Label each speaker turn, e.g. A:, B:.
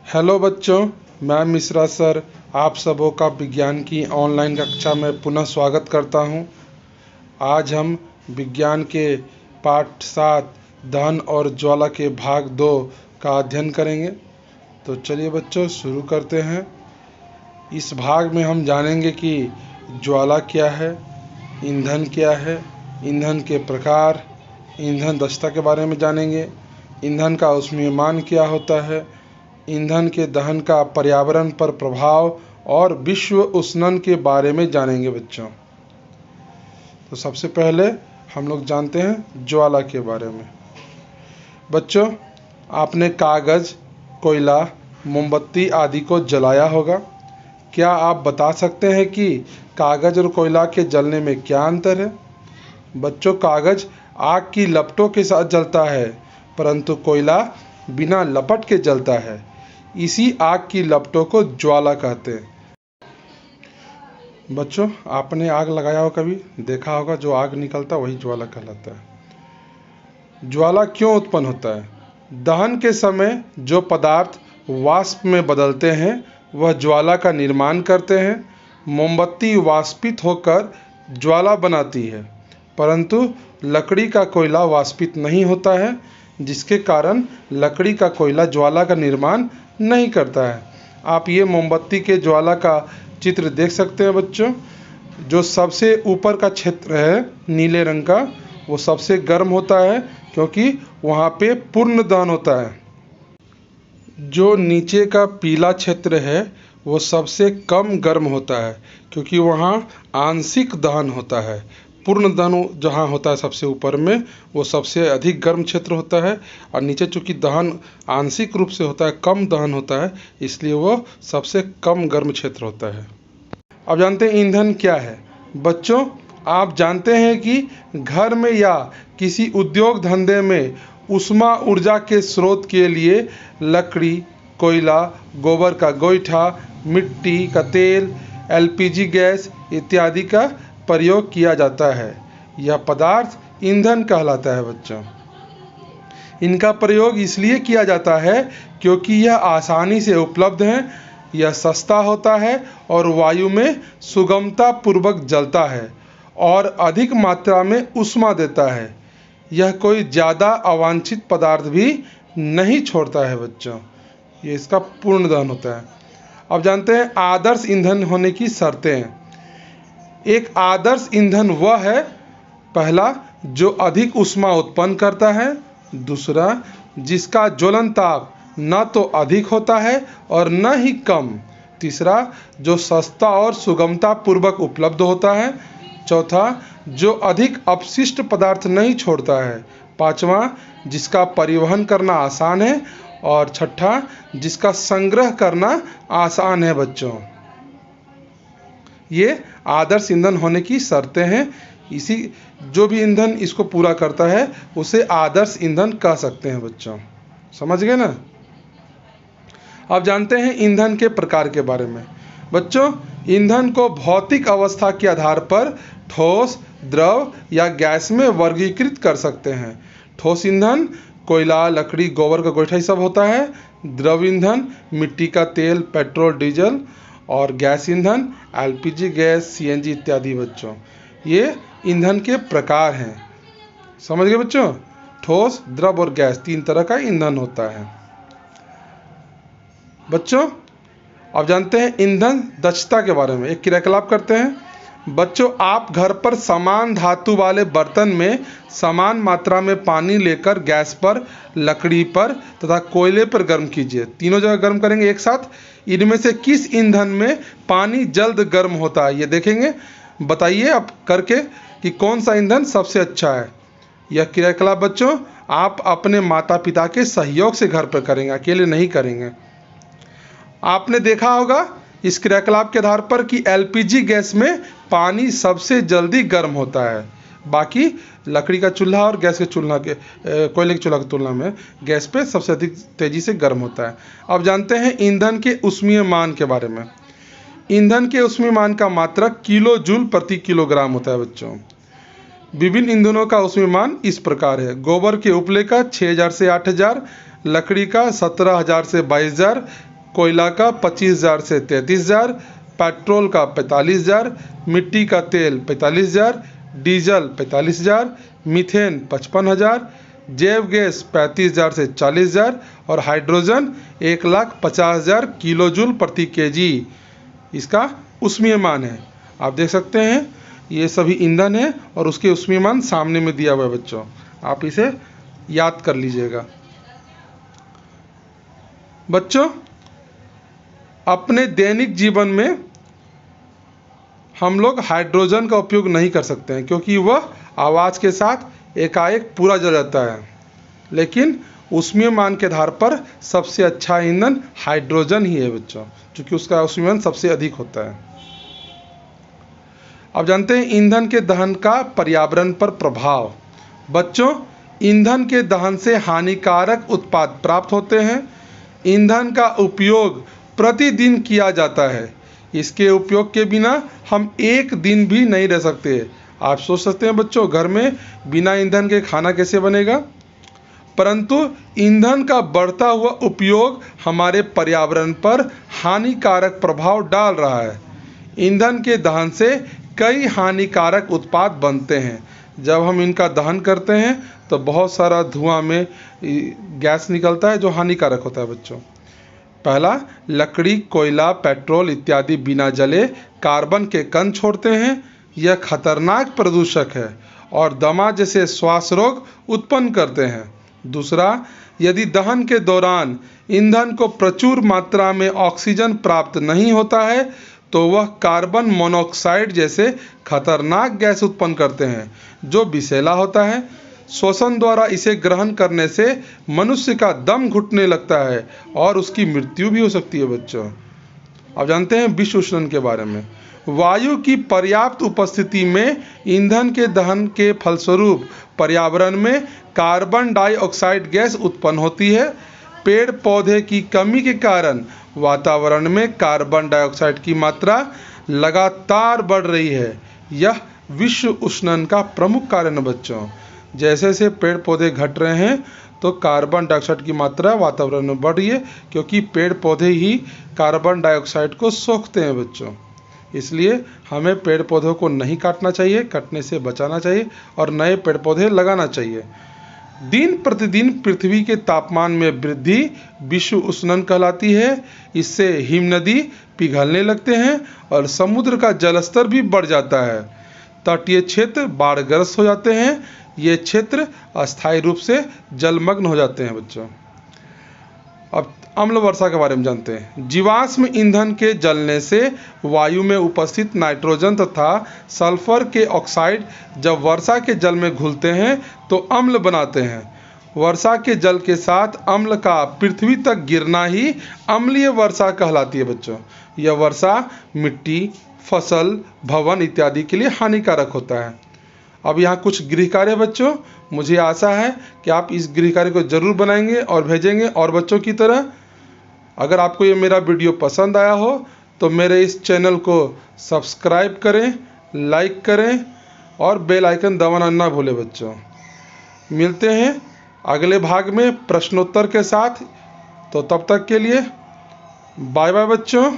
A: Hello बच्चों, मैं Mishra sir आप सबों का विज्ञान की ऑनलाइन कक्षा में पुनः स्वागत करता हूं। आज हम विज्ञान के पाठ 7 दहन और ज्वाला के भाग 2 का अध्ययन करेंगे। तो चलिए बच्चों शुरू करते हैं। इस भाग में हम जानेंगे कि ज्वाला क्या है, ईंधन क्या है, ईंधन के प्रकार, ईंधन दक्षता के बारे में जानेंगे, ईंधन का ऊष्मीयमान क्या होता है, ईंधन के दहन का पर्यावरण पर प्रभाव और विश्व उष्णन के बारे में जानेंगे बच्चों। तो सबसे पहले हम लोग जानते हैं ज्वाला के बारे में। बच्चों, आपने कागज़, कोयला, मोमबत्ती आदि को जलाया होगा। क्या आप बता सकते हैं कि कागज़ और कोयला के जलने में क्या अंतर है? बच्चों, कागज़ आग की लपटों के साथ जलता है, परंतु कोयला बिना लपट के जलता है। इसी आग की लपटों को ज्वाला कहते हैं। बच्चों, आपने आग लगाया हो, कभी देखा होगा, जो आग निकलता वही ज्वाला कहलाता है। ज्वाला क्यों उत्पन्न होता है? दहन के समय जो पदार्थ वाष्प में बदलते हैं वह ज्वाला का निर्माण करते हैं। मोमबत्ती वाष्पित होकर ज्वाला बनाती है, परंतु लकड़ी का कोयला वाष्पित नहीं होता है, जिसके कारण लकड़ी का कोयला ज्वाला का निर्माण नहीं करता है। आप ये मोमबत्ती के ज्वाला का चित्र देख सकते हैं बच्चों। जो सबसे ऊपर का क्षेत्र है नीले रंग का, वो सबसे गर्म होता है क्योंकि वहाँ पे पूर्ण दहन होता है। जो नीचे का पीला क्षेत्र है वो सबसे कम गर्म होता है क्योंकि वहाँ आंशिक दहन होता है। पूर्ण दहन जहाँ होता है सबसे ऊपर में, वो सबसे अधिक गर्म क्षेत्र होता है, और नीचे चूँकि दहन आंशिक रूप से होता है, कम दहन होता है, इसलिए वो सबसे कम गर्म क्षेत्र होता है। अब जानते हैं ईंधन क्या है। बच्चों, आप जानते हैं कि घर में या किसी उद्योग धंधे में ऊष्मा ऊर्जा के स्रोत के लिए लकड़ी, कोयला, गोबर का गोईठा, मिट्टी का तेल, एलपीजी गैस इत्यादि का प्रयोग किया जाता है। यह पदार्थ ईंधन कहलाता है बच्चों। इनका प्रयोग इसलिए किया जाता है क्योंकि यह आसानी से उपलब्ध है, यह सस्ता होता है और वायु में सुगमता पूर्वक जलता है और अधिक मात्रा में ऊष्मा देता है। यह कोई ज़्यादा अवांछित पदार्थ भी नहीं छोड़ता है बच्चों। ये इसका पूर्ण दहन होता है। अब जानते हैं आदर्श ईंधन होने की शर्तें। एक आदर्श ईंधन वह है, पहला, जो अधिक ऊष्मा उत्पन्न करता है। दूसरा, जिसका ज्वलन ताप न तो अधिक होता है और न ही कम। तीसरा, जो सस्ता और सुगमता पूर्वक उपलब्ध होता है। चौथा, जो अधिक अपशिष्ट पदार्थ नहीं छोड़ता है। पांचवा, जिसका परिवहन करना आसान है। और छठा, जिसका संग्रह करना आसान है बच्चों। ये आदर्श ईंधन होने की शर्तें हैं। इसी जो भी ईंधन इसको पूरा करता है उसे आदर्श ईंधन कह सकते हैं बच्चों। समझ गए ना? अब जानते हैं ईंधन के प्रकार के बारे में। बच्चों, ईंधन को भौतिक अवस्था के आधार पर ठोस, द्रव या गैस में वर्गीकृत कर सकते हैं। ठोस ईंधन कोयला, लकड़ी, गोबर का गोईठा सब होता है। द्रव ईंधन मिट्टी का तेल, पेट्रोल, डीजल। और गैस ईंधन एलपीजी गैस, सीएनजी इत्यादि बच्चों। ये ईंधन के प्रकार हैं। समझ गए बच्चों? ठोस, द्रव और गैस, 3 तरह का ईंधन होता है बच्चों। अब जानते हैं ईंधन दक्षता के बारे में। एक क्रियाकलाप करते हैं। बच्चों, आप घर पर समान धातु वाले बर्तन में समान मात्रा में पानी लेकर गैस पर, लकड़ी पर तथा कोयले पर गर्म कीजिए। तीनों जगह गर्म करेंगे एक साथ। इनमें से किस ईंधन में पानी जल्द गर्म होता है ये देखेंगे। बताइए आप करके कि कौन सा ईंधन सबसे अच्छा है। यह क्रियाकलाप बच्चों आप अपने माता पिता के सहयोग से घर पर करेंगे, अकेले नहीं करेंगे। आपने देखा होगा इस क्रियाकलाप के आधार पर कि एलपीजी गैस में पानी सबसे जल्दी गर्म होता है। बाकी लकड़ी का चूल्हा और गैस के चूल्हा के कोयले के चूल्हा की तुलना में गैस पे सबसे अधिक तेज़ी से गर्म होता है। अब जानते हैं ईंधन के ऊष्मीयमान के बारे में। ईंधन के ऊष्मीयमान का मात्रक किलो जूल प्रति किलोग्राम होता है बच्चों। विभिन्न ईंधनों का ऊष्मीयमान इस प्रकार है। गोबर के उपले का 6000 से 8000, लकड़ी का 17000 से 22000, कोयला का 25,000 से 33,000, पेट्रोल का 45,000, मिट्टी का तेल 45,000, डीजल 45,000, मीथेन 55,000, जैव गैस 35,000 से 40,000 और हाइड्रोजन 1,50,000 किलो जूल प्रति केजी इसका ऊष्मीय मान है। आप देख सकते हैं ये सभी ईंधन है और उसके ऊष्मीय मान सामने में दिया हुआ है बच्चों, आप इसे याद कर लीजिएगा। बच्चों, अपने दैनिक जीवन में हम लोग हाइड्रोजन का उपयोग नहीं कर सकते हैं क्योंकि वह आवाज़ के साथ एकाएक पूरा जल जाता है, लेकिन ऊष्मीय मान के आधार पर सबसे अच्छा ईंधन हाइड्रोजन ही है बच्चों, क्योंकि उसका ऊष्मीय मान सबसे अधिक होता है। अब जानते हैं ईंधन के दहन का पर्यावरण पर प्रभाव। बच्चों, ईंधन के दहन से हानिकारक उत्पाद प्राप्त होते हैं। ईंधन का उपयोग प्रतिदिन किया जाता है, इसके उपयोग के बिना हम एक दिन भी नहीं रह सकते। आप सोच सकते हैं बच्चों, घर में बिना ईंधन के खाना कैसे बनेगा, परंतु ईंधन का बढ़ता हुआ उपयोग हमारे पर्यावरण पर हानिकारक प्रभाव डाल रहा है। ईंधन के दहन से कई हानिकारक उत्पाद बनते हैं। जब हम इनका दहन करते हैं तो बहुत सारा धुआं में गैस निकलता है जो हानिकारक होता है बच्चों। पहला, लकड़ी, कोयला, पेट्रोल इत्यादि बिना जले कार्बन के कण छोड़ते हैं। यह खतरनाक प्रदूषक है और दमा जैसे श्वास रोग उत्पन्न करते हैं। दूसरा, यदि दहन के दौरान ईंधन को प्रचुर मात्रा में ऑक्सीजन प्राप्त नहीं होता है तो वह कार्बन मोनोऑक्साइड जैसे खतरनाक गैस उत्पन्न करते हैं जो विषैला होता है। श्वसन द्वारा इसे ग्रहण करने से मनुष्य का दम घुटने लगता है और उसकी मृत्यु भी हो सकती है बच्चों। अब जानते हैं विश्व उष्णन के बारे में। वायु की पर्याप्त उपस्थिति में ईंधन के दहन के फलस्वरूप पर्यावरण में कार्बन डाइऑक्साइड गैस उत्पन्न होती है। पेड़ पौधे की कमी के कारण वातावरण में कार्बन डाइऑक्साइड की मात्रा लगातार बढ़ रही है। यह विश्व उष्णन का प्रमुख कारण है बच्चों। जैसे जैसे पेड़ पौधे घट रहे हैं तो कार्बन डाइऑक्साइड की मात्रा वातावरण में बढ़ रही है, क्योंकि पेड़ पौधे ही कार्बन डाइऑक्साइड को सोखते हैं बच्चों। इसलिए हमें पेड़ पौधों को नहीं काटना चाहिए, कटने से बचाना चाहिए और नए पेड़ पौधे लगाना चाहिए। दिन प्रतिदिन पृथ्वी के तापमान में वृद्धि विश्व उष्णन कहलाती है। इससे हिमनदी पिघलने लगते हैं और समुद्र का जलस्तर भी बढ़ जाता है। तटीय क्षेत्र बाढ़ग्रस्त हो जाते हैं। ये क्षेत्र अस्थायी रूप से जलमग्न हो जाते हैं बच्चों। अब अम्ल वर्षा के बारे में जानते हैं। जीवाश्म ईंधन के जलने से वायु में उपस्थित नाइट्रोजन तथा सल्फर के ऑक्साइड जब वर्षा के जल में घुलते हैं तो अम्ल बनाते हैं। वर्षा के जल के साथ अम्ल का पृथ्वी तक गिरना ही अम्लीय वर्षा कहलाती है बच्चों। यह वर्षा मिट्टी, फसल, भवन इत्यादि के लिए हानिकारक होता है। अब यहाँ कुछ गृह कार्य बच्चों, मुझे आशा है कि आप इस गृह कार्य को जरूर बनाएंगे और भेजेंगे और बच्चों की तरह। अगर आपको ये मेरा वीडियो पसंद आया हो तो मेरे इस चैनल को सब्सक्राइब करें, लाइक करें और बेल आइकन दबाना ना भूलें बच्चों। मिलते हैं अगले भाग में प्रश्नोत्तर के साथ, तो तब तक के लिए बाय बाय बच्चों।